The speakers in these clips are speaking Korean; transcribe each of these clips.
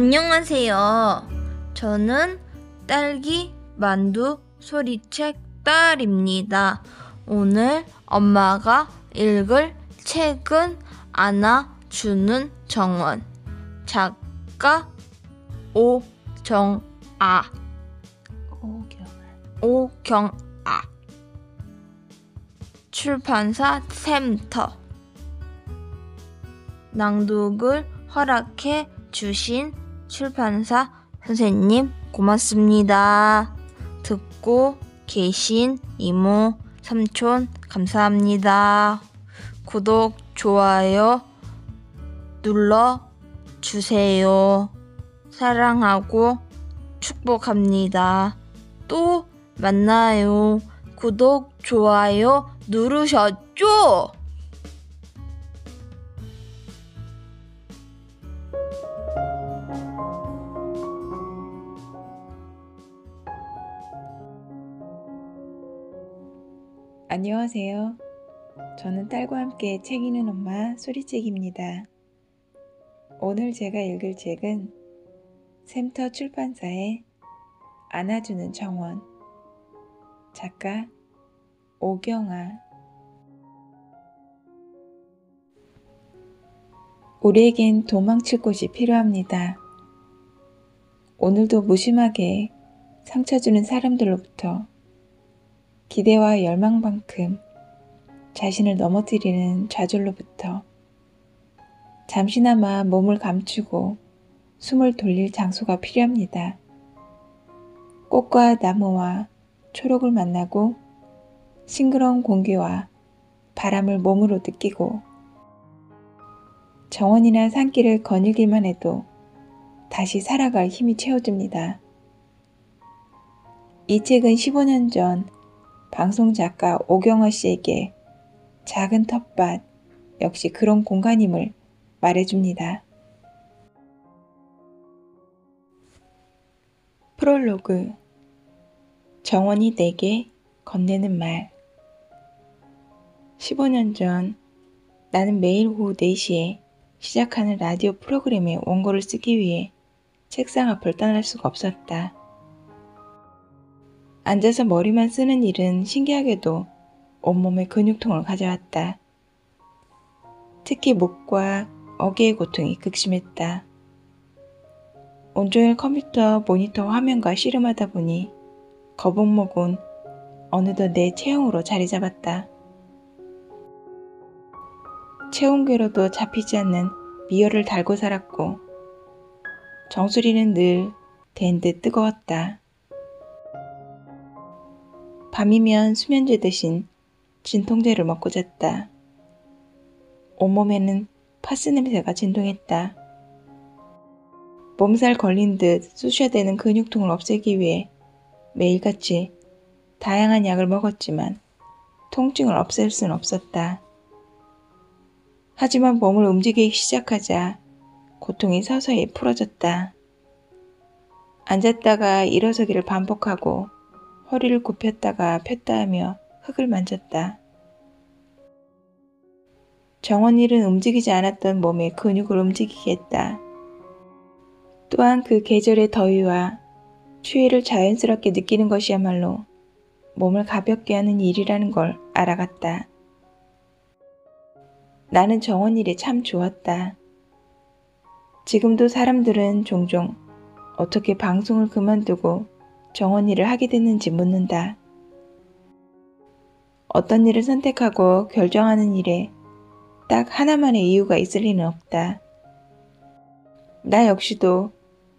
안녕하세요. 저는 딸기 만두 소리책 딸입니다. 오늘 엄마가 읽을 책은 안아주는 정원. 작가 오경아. 출판사 샘터. 낭독을 허락해 주신 출판사 선생님 고맙습니다. 듣고 계신 이모, 삼촌 감사합니다. 구독, 좋아요 눌러주세요. 사랑하고 축복합니다. 또 만나요. 구독, 좋아요 누르셨죠? 안녕하세요. 저는 딸과 함께 책 읽는 엄마 소리책입니다. 오늘 제가 읽을 책은 샘터 출판사의 안아주는 정원, 작가 오경아. 우리에겐 도망칠 곳이 필요합니다. 오늘도 무심하게 상처 주는 사람들로부터 기대와 열망만큼 자신을 넘어뜨리는 좌절로부터 잠시나마 몸을 감추고 숨을 돌릴 장소가 필요합니다. 꽃과 나무와 초록을 만나고 싱그러운 공기와 바람을 몸으로 느끼고 정원이나 산길을 거닐기만 해도 다시 살아갈 힘이 채워집니다. 이 책은 15년 전 방송작가 오경아 씨에게 작은 텃밭 역시 그런 공간임을 말해줍니다. 프롤로그. 정원이 내게 건네는 말. 15년 전 나는 매일 오후 4시에 시작하는 라디오 프로그램의 원고를 쓰기 위해 책상 앞을 떠날 수가 없었다. 앉아서 머리만 쓰는 일은 신기하게도 온몸에 근육통을 가져왔다. 특히 목과 어깨의 고통이 극심했다. 온종일 컴퓨터 모니터 화면과 씨름하다 보니 거북목은 어느덧 내 체형으로 자리 잡았다. 체온계로도 잡히지 않는 미열을 달고 살았고 정수리는 늘 댄 듯 뜨거웠다. 밤이면 수면제 대신 진통제를 먹고 잤다. 온몸에는 파스 냄새가 진동했다. 몸살 걸린 듯 쑤셔대는 근육통을 없애기 위해 매일같이 다양한 약을 먹었지만 통증을 없앨 수는 없었다. 하지만 몸을 움직이기 시작하자 고통이 서서히 풀어졌다. 앉았다가 일어서기를 반복하고 허리를 굽혔다가 폈다 하며 흙을 만졌다. 정원일은 움직이지 않았던 몸의 근육을 움직이게 했다. 또한 그 계절의 더위와 추위를 자연스럽게 느끼는 것이야말로 몸을 가볍게 하는 일이라는 걸 알아갔다. 나는 정원일이 참 좋았다. 지금도 사람들은 종종 어떻게 방송을 그만두고 정원일을 하게 됐는지 묻는다. 어떤 일을 선택하고 결정하는 일에 딱 하나만의 이유가 있을 리는 없다. 나 역시도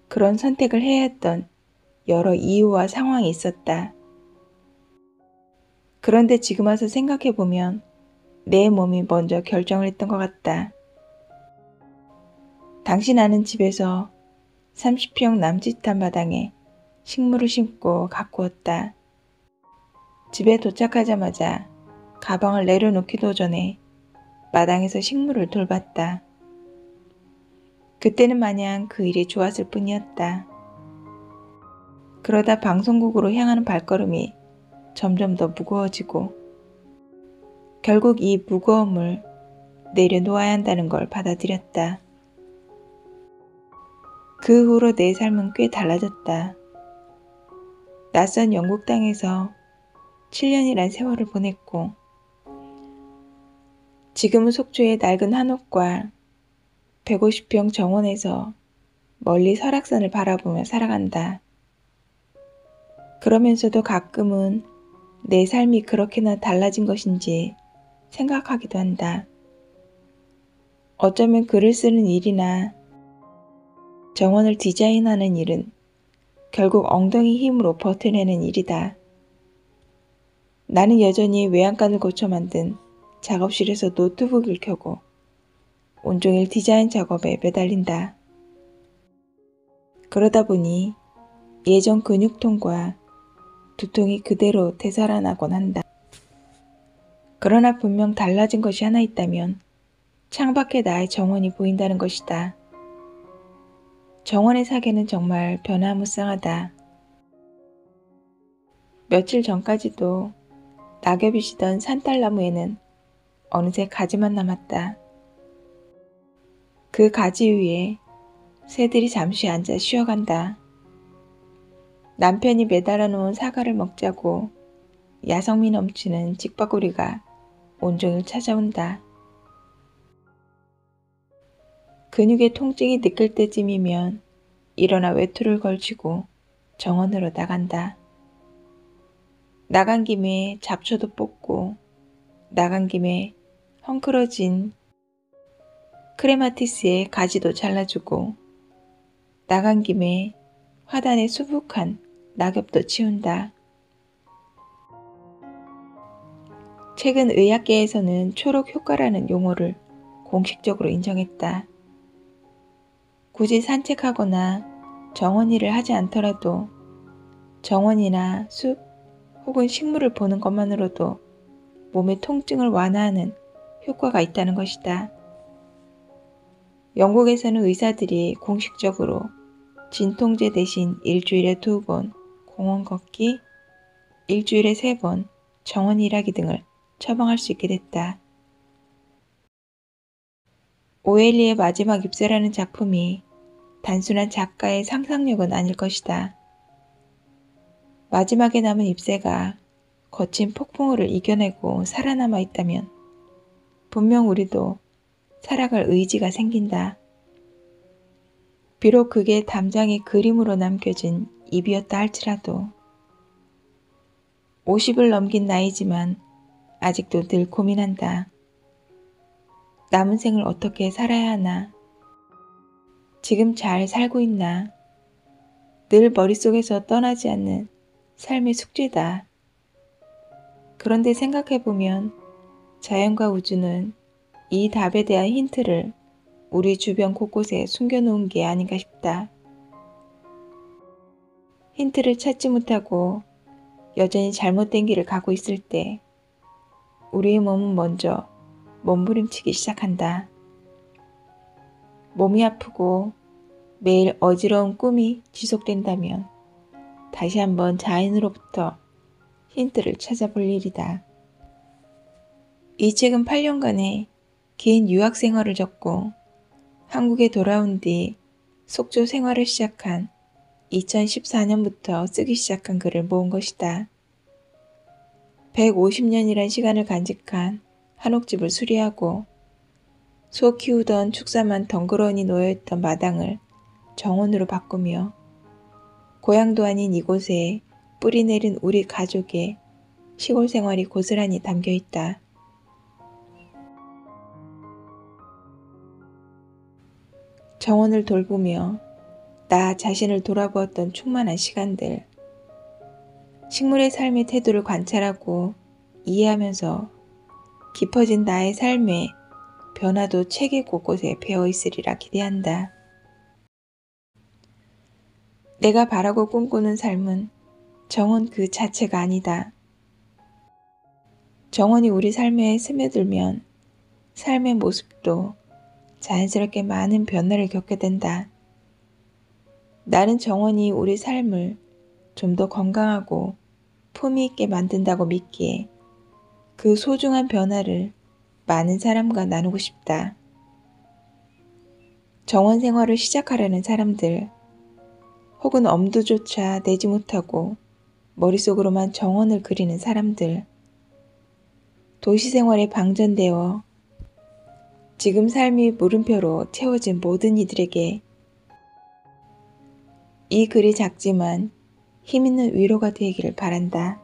그런 선택을 해야 했던 여러 이유와 상황이 있었다. 그런데 지금 와서 생각해보면 내 몸이 먼저 결정을 했던 것 같다. 당시 나는 집에서 30평 남짓한 마당에 식물을 심고 가꾸었다. 집에 도착하자마자 가방을 내려놓기도 전에 마당에서 식물을 돌봤다. 그때는 마냥 그 일이 좋았을 뿐이었다. 그러다 방송국으로 향하는 발걸음이 점점 더 무거워지고 결국 이 무거움을 내려놓아야 한다는 걸 받아들였다. 그 후로 내 삶은 꽤 달라졌다. 낯선 영국 땅에서 7년이란 세월을 보냈고 지금은 속초의 낡은 한옥과 150평 정원에서 멀리 설악산을 바라보며 살아간다. 그러면서도 가끔은 내 삶이 그렇게나 달라진 것인지 생각하기도 한다. 어쩌면 글을 쓰는 일이나 정원을 디자인하는 일은 결국 엉덩이 힘으로 버텨내는 일이다. 나는 여전히 외양간을 고쳐 만든 작업실에서 노트북을 켜고 온종일 디자인 작업에 매달린다. 그러다 보니 예전 근육통과 두통이 그대로 되살아나곤 한다. 그러나 분명 달라진 것이 하나 있다면 창밖에 나의 정원이 보인다는 것이다. 정원의 사계는 정말 변화무쌍하다. 며칠 전까지도 낙엽이 지던 산딸나무에는 어느새 가지만 남았다. 그 가지 위에 새들이 잠시 앉아 쉬어간다. 남편이 매달아 놓은 사과를 먹자고 야성미 넘치는 직바구리가 온종일 찾아온다. 근육의 통증이 느낄 때쯤이면 일어나 외투를 걸치고 정원으로 나간다. 나간 김에 잡초도 뽑고 나간 김에 헝클어진 크레마티스의 가지도 잘라주고 나간 김에 화단에 수북한 낙엽도 치운다. 최근 의학계에서는 초록 효과라는 용어를 공식적으로 인정했다. 굳이 산책하거나 정원 일을 하지 않더라도 정원이나 숲 혹은 식물을 보는 것만으로도 몸의 통증을 완화하는 효과가 있다는 것이다. 영국에서는 의사들이 공식적으로 진통제 대신 일주일에 2번 공원 걷기, 일주일에 3번 정원 일하기 등을 처방할 수 있게 됐다. 오엘리의 마지막 잎새라는 작품이 단순한 작가의 상상력은 아닐 것이다. 마지막에 남은 잎새가 거친 폭풍우를 이겨내고 살아남아 있다면 분명 우리도 살아갈 의지가 생긴다. 비록 그게 담장의 그림으로 남겨진 잎이었다 할지라도 50을 넘긴 나이지만 아직도 늘 고민한다. 남은 생을 어떻게 살아야 하나? 지금 잘 살고 있나? 늘 머릿속에서 떠나지 않는 삶의 숙제다. 그런데 생각해보면 자연과 우주는 이 답에 대한 힌트를 우리 주변 곳곳에 숨겨놓은 게 아닌가 싶다. 힌트를 찾지 못하고 여전히 잘못된 길을 가고 있을 때 우리의 몸은 먼저 몸부림치기 시작한다. 몸이 아프고 매일 어지러운 꿈이 지속된다면 다시 한번 자연으로부터 힌트를 찾아볼 일이다. 이 책은 8년간의 긴 유학 생활을 적고 한국에 돌아온 뒤 속초 생활을 시작한 2014년부터 쓰기 시작한 글을 모은 것이다. 150년이란 시간을 간직한 한옥집을 수리하고 소 키우던 축사만 덩그러니 놓여있던 마당을 정원으로 바꾸며 고향도 아닌 이곳에 뿌리 내린 우리 가족의 시골 생활이 고스란히 담겨 있다. 정원을 돌보며 나 자신을 돌아보았던 충만한 시간들, 식물의 삶의 태도를 관찰하고 이해하면서 깊어진 나의 삶의 변화도 책의 곳곳에 배어 있으리라 기대한다. 내가 바라고 꿈꾸는 삶은 정원 그 자체가 아니다. 정원이 우리 삶에 스며들면 삶의 모습도 자연스럽게 많은 변화를 겪게 된다. 나는 정원이 우리 삶을 좀 더 건강하고 품위 있게 만든다고 믿기에 그 소중한 변화를 많은 사람과 나누고 싶다. 정원 생활을 시작하려는 사람들, 혹은 엄두조차 내지 못하고 머릿속으로만 정원을 그리는 사람들, 도시 생활에 방전되어 지금 삶이 물음표로 채워진 모든 이들에게 이 글이 작지만 힘있는 위로가 되기를 바란다.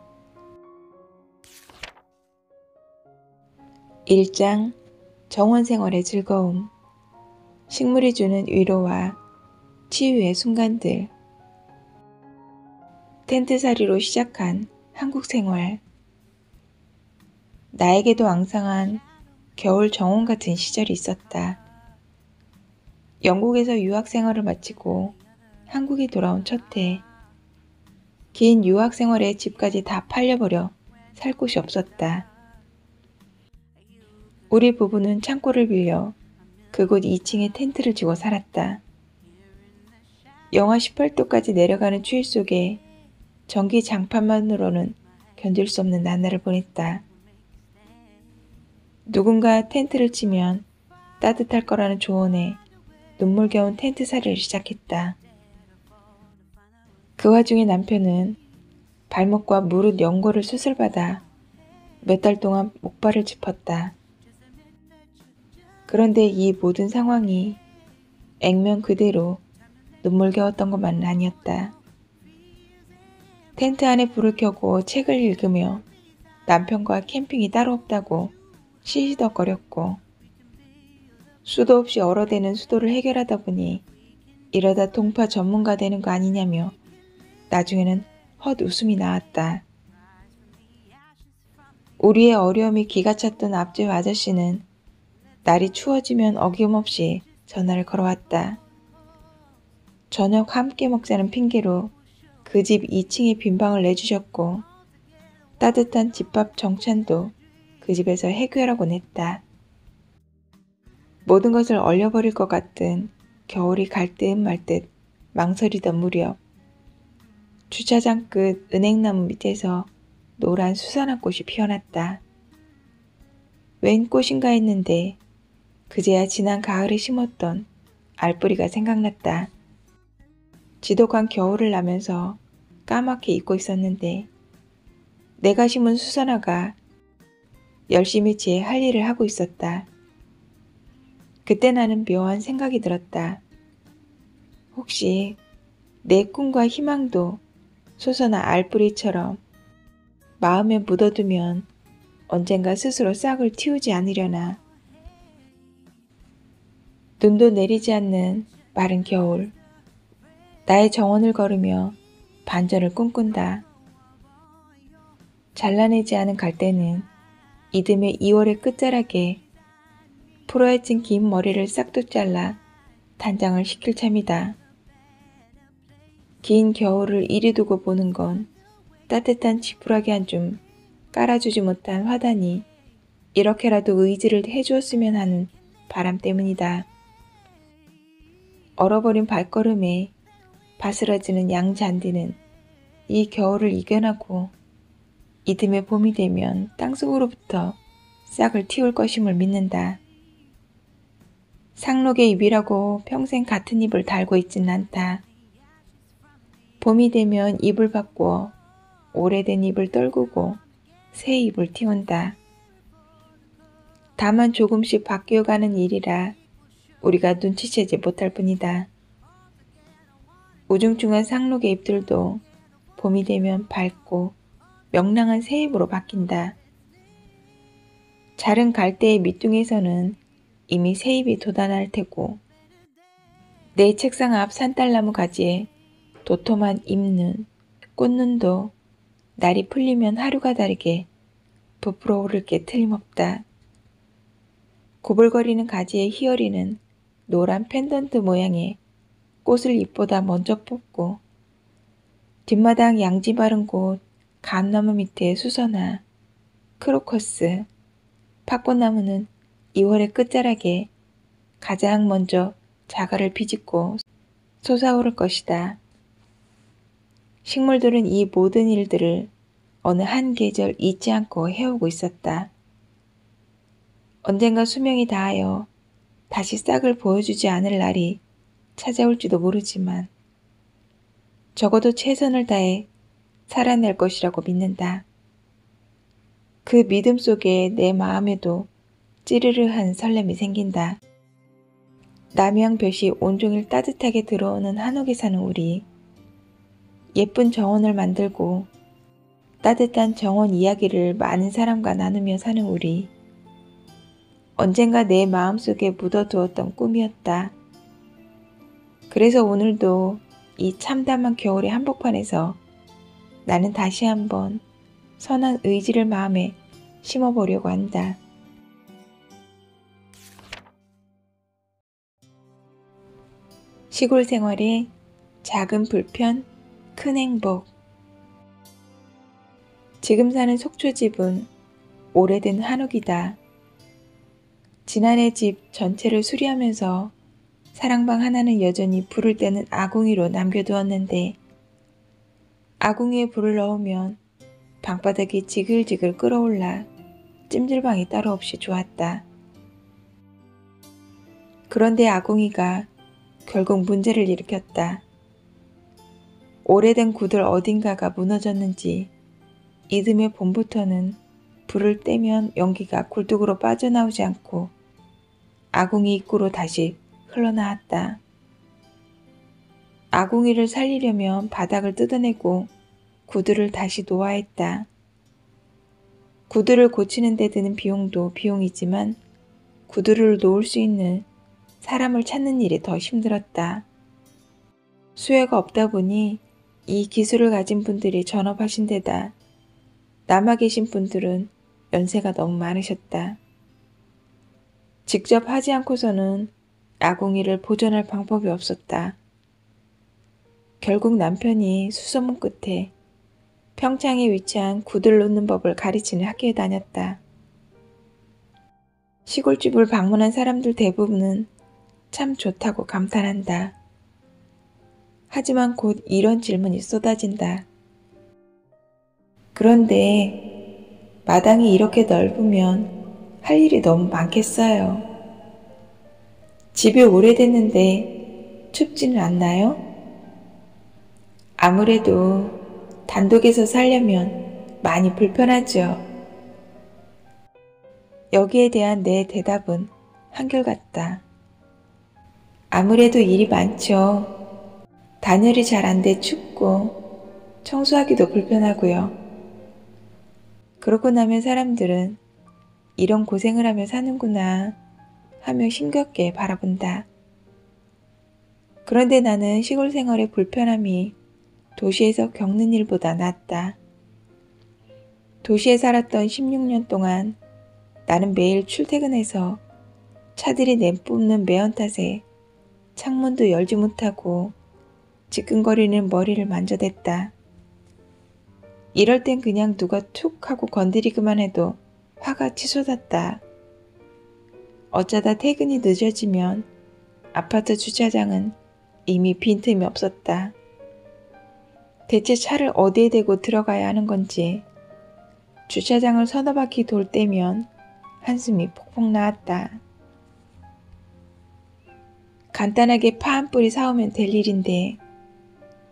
1장 정원 생활의 즐거움. 식물이 주는 위로와 치유의 순간들. 텐트살이로 시작한 한국 생활. 나에게도 앙상한 겨울 정원 같은 시절이 있었다. 영국에서 유학 생활을 마치고 한국에 돌아온 첫 해. 긴 유학 생활에 집까지 다 팔려버려 살 곳이 없었다. 우리 부부는 창고를 빌려 그곳 2층에 텐트를 치고 살았다. 영하 18도까지 내려가는 추위 속에 전기 장판만으로는 견딜 수 없는 나날을 보냈다. 누군가 텐트를 치면 따뜻할 거라는 조언에 눈물겨운 텐트살이를 시작했다. 그 와중에 남편은 발목과 무릎 연골을 수술받아 몇 달 동안 목발을 짚었다. 그런데 이 모든 상황이 액면 그대로 눈물겨웠던 것만은 아니었다. 텐트 안에 불을 켜고 책을 읽으며 남편과 캠핑이 따로 없다고 시시덕거렸고, 수도 없이 얼어대는 수도를 해결하다 보니 이러다 동파 전문가 되는 거 아니냐며 나중에는 헛웃음이 나왔다. 우리의 어려움이 기가 찼던 앞집 아저씨는 날이 추워지면 어김없이 전화를 걸어왔다. 저녁 함께 먹자는 핑계로 그 집 2층에 빈 방을 내주셨고, 따뜻한 집밥 정찬도 그 집에서 해결하곤 했다. 모든 것을 얼려버릴 것 같은 겨울이 갈 듯 말 듯 망설이던 무렵, 주차장 끝 은행나무 밑에서 노란 수산화 꽃이 피어났다. 웬 꽃인가 했는데 그제야 지난 가을에 심었던 알뿌리가 생각났다. 지독한 겨울을 나면서 까맣게 잊고 있었는데 내가 심은 수선화가 열심히 제 할 일을 하고 있었다. 그때 나는 묘한 생각이 들었다. 혹시 내 꿈과 희망도 수선화 알뿌리처럼 마음에 묻어두면 언젠가 스스로 싹을 틔우지 않으려나. 눈도 내리지 않는 마른 겨울. 나의 정원을 걸으며 반전을 꿈꾼다. 잘라내지 않은 갈대는 이듬해 2월의 끝자락에 풀어헤친 긴 머리를 싹둑 잘라 단장을 시킬 참이다. 긴 겨울을 이리 두고 보는 건 따뜻한 지푸라기 한 줌 깔아주지 못한 화단이 이렇게라도 의지를 해주었으면 하는 바람 때문이다. 얼어버린 발걸음에 바스러지는 양잔디는 이 겨울을 이겨나고 이듬해 봄이 되면 땅속으로부터 싹을 틔울 것임을 믿는다. 상록의 잎이라고 평생 같은 잎을 달고 있진 않다. 봄이 되면 잎을 바꾸어 오래된 잎을 떨구고 새 잎을 틔운다. 다만 조금씩 바뀌어가는 일이라 우리가 눈치채지 못할 뿐이다. 우중충한 상록의 잎들도 봄이 되면 밝고 명랑한 새 잎으로 바뀐다. 자른 갈대의 밑둥에서는 이미 새 잎이 돋아날 테고, 내 책상 앞 산딸나무 가지에 도톰한 잎눈, 꽃눈도 날이 풀리면 하루가 다르게 부풀어 오를 게 틀림없다. 고불거리는 가지의 희어리는 노란 펜던트 모양의 꽃을 잎보다 먼저 뽑고, 뒷마당 양지 바른 곳 감나무 밑에 수선화, 크로커스, 팥꽃나무는 2월의 끝자락에 가장 먼저 자갈을 비집고 솟아오를 것이다. 식물들은 이 모든 일들을 어느 한 계절 잊지 않고 해오고 있었다. 언젠가 수명이 다하여 다시 싹을 보여주지 않을 날이 찾아올지도 모르지만 적어도 최선을 다해 살아낼 것이라고 믿는다. 그 믿음 속에 내 마음에도 찌르르한 설렘이 생긴다. 남양볕이 온종일 따뜻하게 들어오는 한옥에 사는 우리. 예쁜 정원을 만들고 따뜻한 정원 이야기를 많은 사람과 나누며 사는 우리. 언젠가 내 마음속에 묻어두었던 꿈이었다. 그래서 오늘도 이 참담한 겨울의 한복판에서 나는 다시 한번 선한 의지를 마음에 심어보려고 한다. 시골 생활의 작은 불편, 큰 행복. 지금 사는 속초집은 오래된 한옥이다. 지난해 집 전체를 수리하면서 사랑방 하나는 여전히 불을 때는 아궁이로 남겨두었는데 아궁이에 불을 넣으면 방바닥이 지글지글 끓어올라 찜질방이 따로 없이 좋았다. 그런데 아궁이가 결국 문제를 일으켰다. 오래된 구들 어딘가가 무너졌는지 이듬해 봄부터는 불을 떼면 연기가 굴뚝으로 빠져나오지 않고 아궁이 입구로 다시 흘러나왔다. 아궁이를 살리려면 바닥을 뜯어내고 구들을 다시 놓아야 했다. 구들을 고치는 데 드는 비용도 비용이지만 구들을 놓을 수 있는 사람을 찾는 일이 더 힘들었다. 수요가 없다 보니 이 기술을 가진 분들이 전업하신 데다 남아 계신 분들은 연세가 너무 많으셨다. 직접 하지 않고서는 아궁이를 보존할 방법이 없었다. 결국 남편이 수소문 끝에 평창에 위치한 구들 놓는 법을 가르치는 학교에 다녔다. 시골집을 방문한 사람들 대부분은 참 좋다고 감탄한다. 하지만 곧 이런 질문이 쏟아진다. 그런데 마당이 이렇게 넓으면 할 일이 너무 많겠어요. 집이 오래됐는데 춥지는 않나요? 아무래도 단독에서 살려면 많이 불편하죠. 여기에 대한 내 대답은 한결같다. 아무래도 일이 많죠. 단열이 잘 안 돼 춥고 청소하기도 불편하고요. 그러고 나면 사람들은 이런 고생을 하며 사는구나 하며 힘겹게 바라본다. 그런데 나는 시골 생활의 불편함이 도시에서 겪는 일보다 낫다. 도시에 살았던 16년 동안 나는 매일 출퇴근해서 차들이 내뿜는 매연 탓에 창문도 열지 못하고 지끈거리는 머리를 만져댔다. 이럴 땐 그냥 누가 툭 하고 건드리기만 해도 화가 치솟았다. 어쩌다 퇴근이 늦어지면 아파트 주차장은 이미 빈틈이 없었다. 대체 차를 어디에 대고 들어가야 하는 건지 주차장을 서너 바퀴 돌 때면 한숨이 폭폭 나왔다. 간단하게 파 한 뿌리 사오면 될 일인데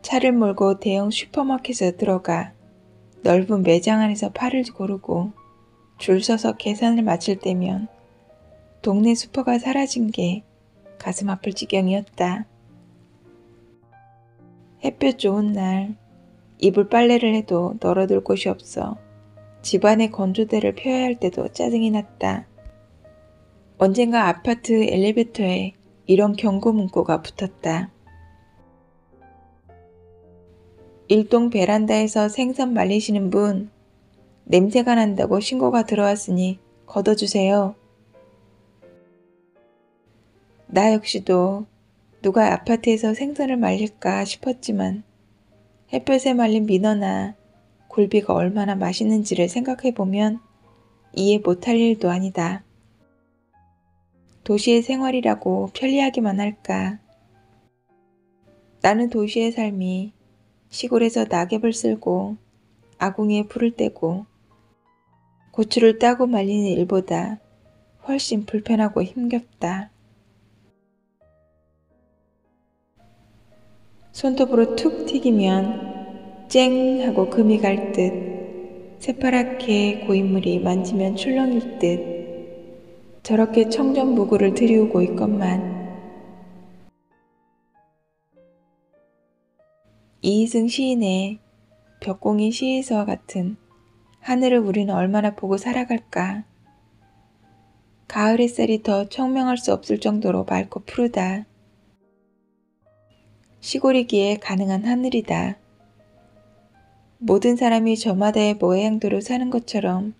차를 몰고 대형 슈퍼마켓에 들어가 넓은 매장 안에서 파를 고르고 줄 서서 계산을 마칠 때면 동네 슈퍼가 사라진 게 가슴 아플 지경이었다. 햇볕 좋은 날 이불 빨래를 해도 널어둘 곳이 없어 집안의 건조대를 펴야 할 때도 짜증이 났다. 언젠가 아파트 엘리베이터에 이런 경고 문구가 붙었다. 1동 베란다에서 생선 말리시는 분, 냄새가 난다고 신고가 들어왔으니 걷어주세요. 나 역시도 누가 아파트에서 생선을 말릴까 싶었지만 햇볕에 말린 민어나 굴비가 얼마나 맛있는지를 생각해보면 이해 못할 일도 아니다. 도시의 생활이라고 편리하기만 할까. 나는 도시의 삶이 시골에서 낙엽을 쓸고 아궁이에 불을 떼고 고추를 따고 말리는 일보다 훨씬 불편하고 힘겹다. 손톱으로 툭 튀기면 쨍 하고 금이 갈 듯, 새파랗게 고인물이 만지면 출렁일 듯, 저렇게 청정무구를 들이우고 있건만. 이희승 시인의 벽공인 시에서와 같은 하늘을 우리는 얼마나 보고 살아갈까. 가을 햇살이 더 청명할 수 없을 정도로 맑고 푸르다. 시골이기에 가능한 하늘이다. 모든 사람이 저마다의 모양대로 사는 것처럼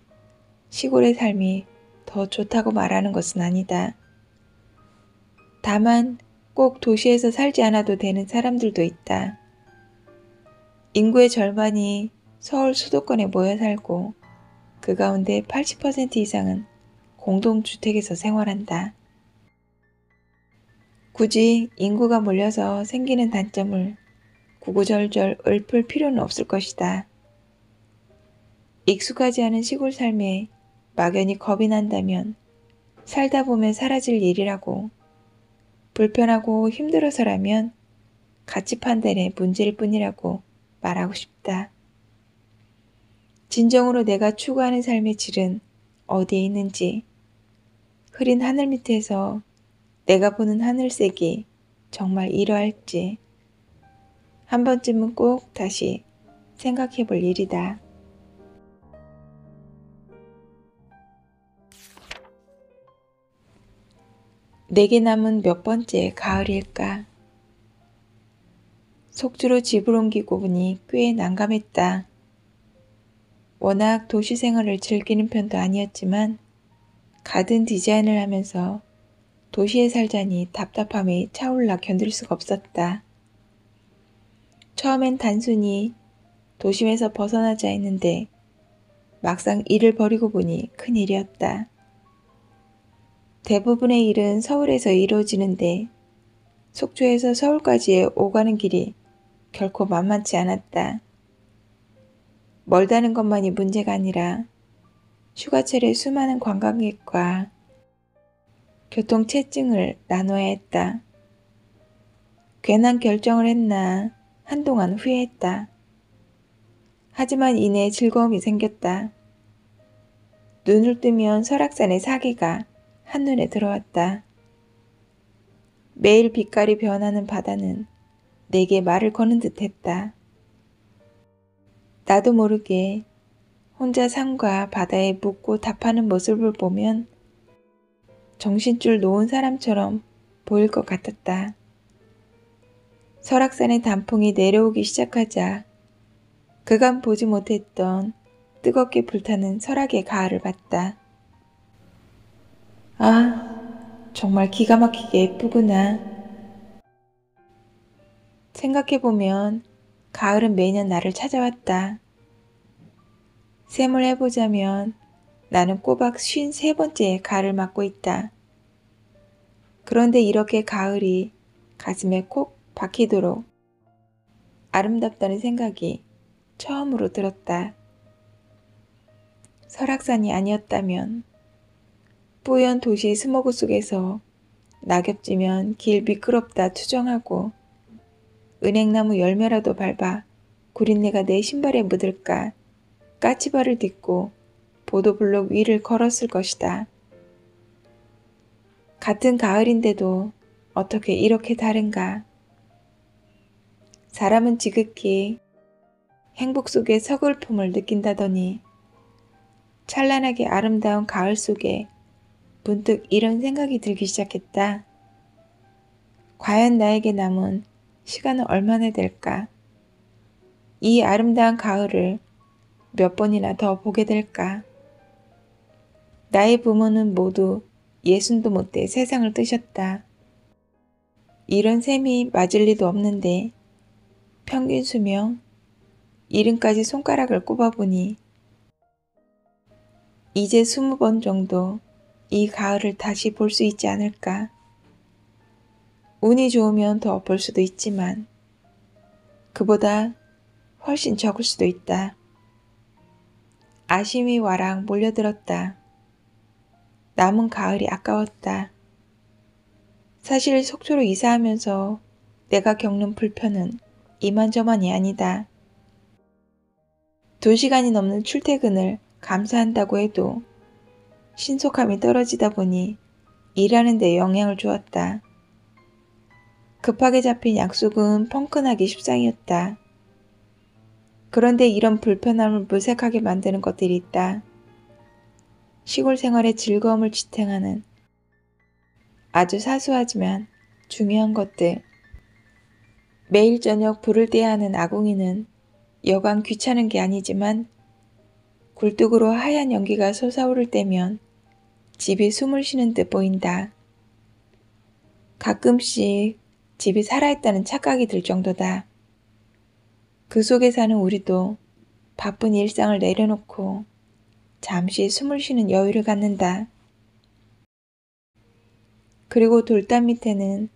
시골의 삶이 더 좋다고 말하는 것은 아니다. 다만 꼭 도시에서 살지 않아도 되는 사람들도 있다. 인구의 절반이 서울 수도권에 모여 살고 그 가운데 80% 이상은 공동주택에서 생활한다. 굳이 인구가 몰려서 생기는 단점을 구구절절 읊을 필요는 없을 것이다. 익숙하지 않은 시골 삶에 막연히 겁이 난다면 살다 보면 사라질 일이라고, 불편하고 힘들어서라면 가치 판단의 문제일 뿐이라고 말하고 싶다. 진정으로 내가 추구하는 삶의 질은 어디에 있는지, 흐린 하늘 밑에서 내가 보는 하늘색이 정말 이러할지 한 번쯤은 꼭 다시 생각해 볼 일이다. 내게 남은 몇 번째 가을일까? 속주로 집을 옮기고 보니 꽤 난감했다. 워낙 도시 생활을 즐기는 편도 아니었지만 가든 디자인을 하면서 도시에 살자니 답답함이 차올라 견딜 수가 없었다. 처음엔 단순히 도심에서 벗어나자 했는데 막상 일을 벌이고 보니 큰일이었다. 대부분의 일은 서울에서 이루어지는데 속초에서 서울까지의 오가는 길이 결코 만만치 않았다. 멀다는 것만이 문제가 아니라 휴가철에 수많은 관광객과 교통체증을 나눠야 했다. 괜한 결정을 했나 한동안 후회했다. 하지만 이내 즐거움이 생겼다. 눈을 뜨면 설악산의 사계가 한눈에 들어왔다. 매일 빛깔이 변하는 바다는 내게 말을 거는 듯 했다. 나도 모르게 혼자 산과 바다에 묻고 답하는 모습을 보면 정신줄 놓은 사람처럼 보일 것 같았다. 설악산의 단풍이 내려오기 시작하자 그간 보지 못했던 뜨겁게 불타는 설악의 가을을 봤다. 아, 정말 기가 막히게 예쁘구나. 생각해보면 가을은 매년 나를 찾아왔다. 셈을 해보자면 나는 꼬박 53번째 가을을 맞고 있다. 그런데 이렇게 가을이 가슴에 콕 박히도록 아름답다는 생각이 처음으로 들었다. 설악산이 아니었다면, 뿌연 도시 스모그 속에서 낙엽지면 길 미끄럽다 투정하고 은행나무 열매라도 밟아 구린내가 내 신발에 묻을까 까치발을 딛고 보도블록 위를 걸었을 것이다. 같은 가을인데도 어떻게 이렇게 다른가? 사람은 지극히 행복 속에 서글픔을 느낀다더니 찬란하게 아름다운 가을 속에 문득 이런 생각이 들기 시작했다. 과연 나에게 남은 시간은 얼마나 될까? 이 아름다운 가을을 몇 번이나 더 보게 될까? 나의 부모는 모두 60도 못돼 세상을 뜨셨다. 이런 셈이 맞을 리도 없는데 평균 수명 70까지 손가락을 꼽아보니 이제 20번 정도 이 가을을 다시 볼 수 있지 않을까? 운이 좋으면 더 볼 수도 있지만 그보다 훨씬 적을 수도 있다. 아쉬움이 와랑 몰려들었다. 남은 가을이 아까웠다. 사실 속초로 이사하면서 내가 겪는 불편은 이만저만이 아니다. 2시간이 넘는 출퇴근을 감수한다고 해도 신속함이 떨어지다 보니 일하는 데 영향을 주었다. 급하게 잡힌 약속은 펑크나기 십상이었다. 그런데 이런 불편함을 무색하게 만드는 것들이 있다. 시골 생활의 즐거움을 지탱하는 아주 사소하지만 중요한 것들. 매일 저녁 불을 떼야 하는 아궁이는 여간 귀찮은 게 아니지만 굴뚝으로 하얀 연기가 솟아오를 때면 집이 숨을 쉬는 듯 보인다. 가끔씩 집이 살아있다는 착각이 들 정도다. 그 속에 사는 우리도 바쁜 일상을 내려놓고 잠시 숨을 쉬는 여유를 갖는다. 그리고 돌담 밑에는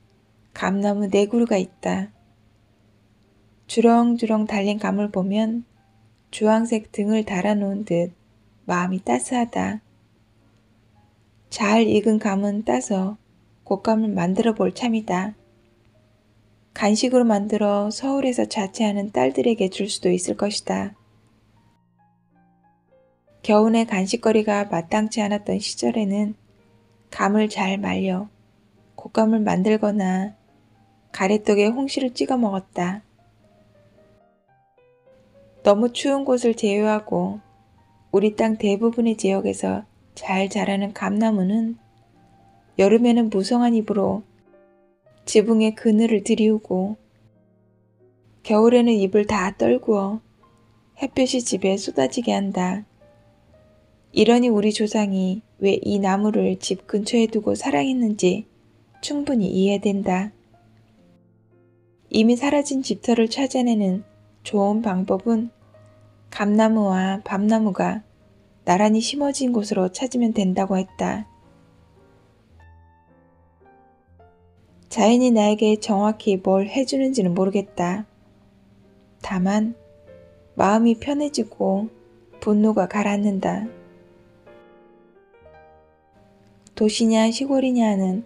감나무 4그루가 있다. 주렁주렁 달린 감을 보면 주황색 등을 달아놓은 듯 마음이 따스하다. 잘 익은 감은 따서 곶감을 만들어 볼 참이다. 간식으로 만들어 서울에서 자취하는 딸들에게 줄 수도 있을 것이다. 겨우내 간식거리가 마땅치 않았던 시절에는 감을 잘 말려 곶감을 만들거나 가래떡에 홍시를 찍어 먹었다. 너무 추운 곳을 제외하고 우리 땅 대부분의 지역에서 잘 자라는 감나무는 여름에는 무성한 잎으로 지붕에 그늘을 들이우고 겨울에는 잎을 다 떨구어 햇볕이 집에 쏟아지게 한다. 이러니 우리 조상이 왜 이 나무를 집 근처에 두고 사랑했는지 충분히 이해된다. 이미 사라진 집터를 찾아내는 좋은 방법은 감나무와 밤나무가 나란히 심어진 곳으로 찾으면 된다고 했다. 자연이 나에게 정확히 뭘 해주는지는 모르겠다. 다만 마음이 편해지고 분노가 가라앉는다. 도시냐 시골이냐 하는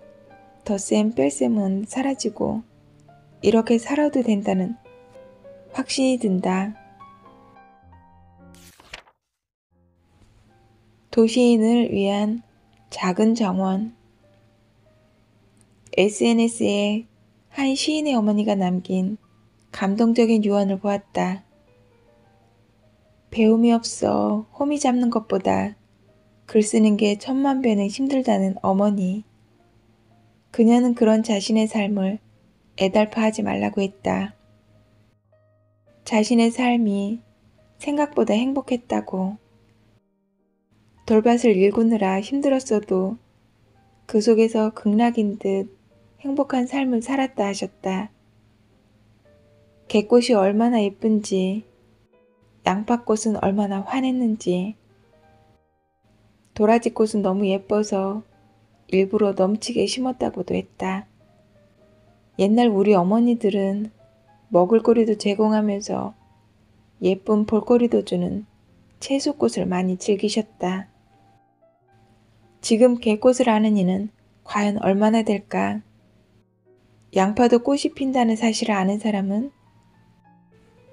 덧셈 뺄셈은 사라지고 이렇게 살아도 된다는 확신이 든다. 도시인을 위한 작은 정원. SNS에 한 시인의 어머니가 남긴 감동적인 유언을 보았다. 배움이 없어 호미 잡는 것보다 글 쓰는 게 1000만 배는 힘들다는 어머니. 그녀는 그런 자신의 삶을 애달파하지 말라고 했다. 자신의 삶이 생각보다 행복했다고. 돌밭을 일구느라 힘들었어도 그 속에서 극락인 듯 행복한 삶을 살았다 하셨다. 개꽃이 얼마나 예쁜지, 양파꽃은 얼마나 환했는지, 도라지꽃은 너무 예뻐서 일부러 넘치게 심었다고도 했다. 옛날 우리 어머니들은 먹을거리도 제공하면서 예쁜 볼거리도 주는 채소꽃을 많이 즐기셨다. 지금 개꽃을 아는 이는 과연 얼마나 될까? 양파도 꽃이 핀다는 사실을 아는 사람은?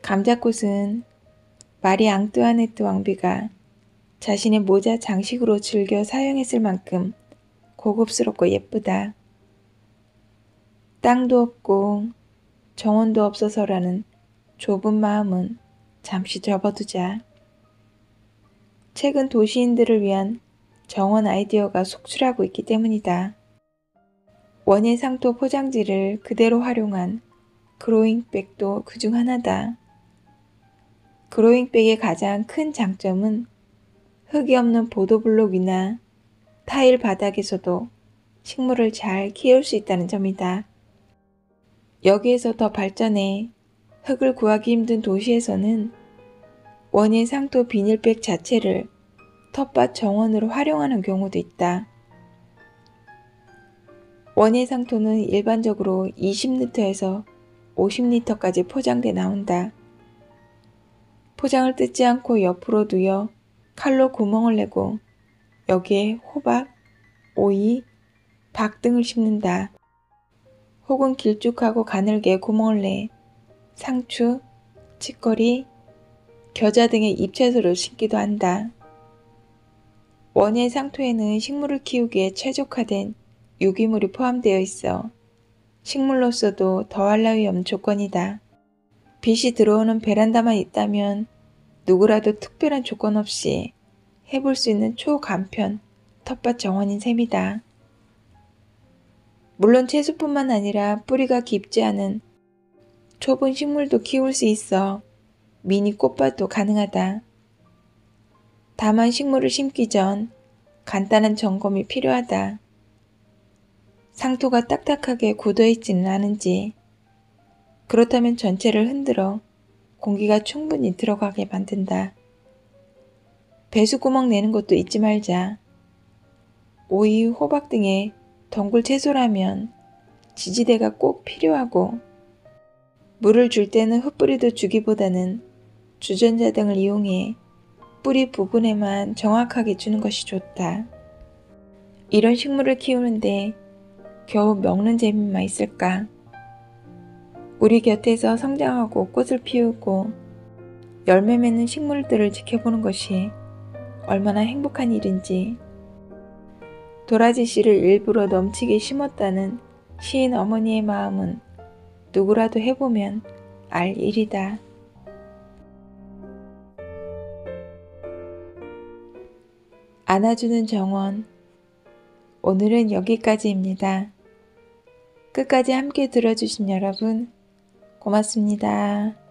감자꽃은 마리 앙뚜아네트 왕비가 자신의 모자 장식으로 즐겨 사용했을 만큼 고급스럽고 예쁘다. 땅도 없고 정원도 없어서라는 좁은 마음은 잠시 접어두자. 최근 도시인들을 위한 정원 아이디어가 속출하고 있기 때문이다. 원예 상토 포장지를 그대로 활용한 그로잉백도 그중 하나다. 그로잉백의 가장 큰 장점은 흙이 없는 보도블록 위나 타일 바닥에서도 식물을 잘 키울 수 있다는 점이다. 여기에서 더 발전해 흙을 구하기 힘든 도시에서는 원예 상토 비닐백 자체를 텃밭 정원으로 활용하는 경우도 있다. 원예 상토는 일반적으로 20리터에서 50리터까지 포장돼 나온다. 포장을 뜯지 않고 옆으로 누여 칼로 구멍을 내고 여기에 호박, 오이, 박 등을 심는다. 혹은 길쭉하고 가늘게 구멍을 내 상추, 치거리, 겨자 등의 잎채소를 심기도 한다. 원예 상토에는 식물을 키우기에 최적화된 유기물이 포함되어 있어 식물로서도 더할 나위 없는 조건이다. 빛이 들어오는 베란다만 있다면 누구라도 특별한 조건 없이 해볼 수 있는 초간편 텃밭 정원인 셈이다. 물론 채소뿐만 아니라 뿌리가 깊지 않은 초본 식물도 키울 수 있어 미니 꽃밭도 가능하다. 다만 식물을 심기 전 간단한 점검이 필요하다. 상토가 딱딱하게 굳어있지는 않은지, 그렇다면 전체를 흔들어 공기가 충분히 들어가게 만든다. 배수구멍 내는 것도 잊지 말자. 오이, 호박 등의 덩굴 채소라면 지지대가 꼭 필요하고, 물을 줄 때는 흙뿌리도 주기보다는 주전자 등을 이용해 뿌리 부분에만 정확하게 주는 것이 좋다. 이런 식물을 키우는데 겨우 먹는 재미만 있을까? 우리 곁에서 성장하고 꽃을 피우고 열매 맺는 식물들을 지켜보는 것이 얼마나 행복한 일인지. 도라지 씨를 일부러 넘치게 심었다는 시인 어머니의 마음은 누구라도 해보면 알 일이다. 안아주는 정원. 오늘은 여기까지입니다. 끝까지 함께 들어주신 여러분 고맙습니다.